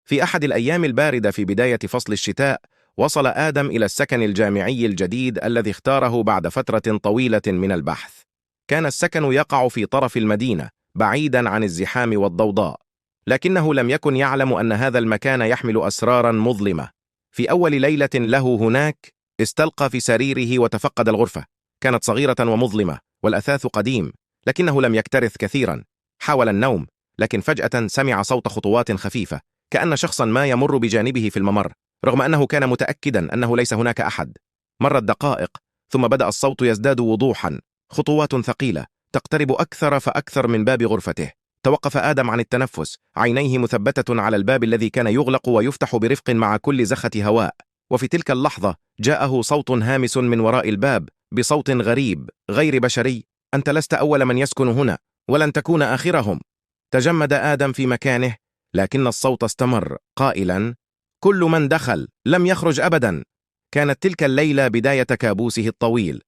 في أحد الأيام الباردة في بداية فصل الشتاء، وصل آدم إلى السكن الجامعي الجديد الذي اختاره بعد فترة طويلة من البحث. كان السكن يقع في طرف المدينة، بعيداً عن الزحام والضوضاء، لكنه لم يكن يعلم أن هذا المكان يحمل أسراراً مظلمة. في أول ليلة له هناك، استلقى في سريره وتفقد الغرفة. كانت صغيرة ومظلمة، والأثاث قديم، لكنه لم يكترث كثيراً. حاول النوم، لكن فجأة سمع صوت خطوات خفيفة، كأن شخصاً ما يمر بجانبه في الممر، رغم أنه كان متأكداً أنه ليس هناك أحد. مرت دقائق، ثم بدأ الصوت يزداد وضوحاً، خطوات ثقيلة تقترب أكثر فأكثر من باب غرفته. توقف آدم عن التنفس، عينيه مثبتة على الباب الذي كان يغلق ويفتح برفق مع كل زخة هواء. وفي تلك اللحظة جاءه صوت هامس من وراء الباب، بصوت غريب غير بشري: أنت لست أول من يسكن هنا، ولن تكون آخرهم. تجمد آدم في مكانه، لكن الصوت استمر قائلاً: كل من دخل لم يخرج أبداً. كانت تلك الليلة بداية كابوسه الطويل.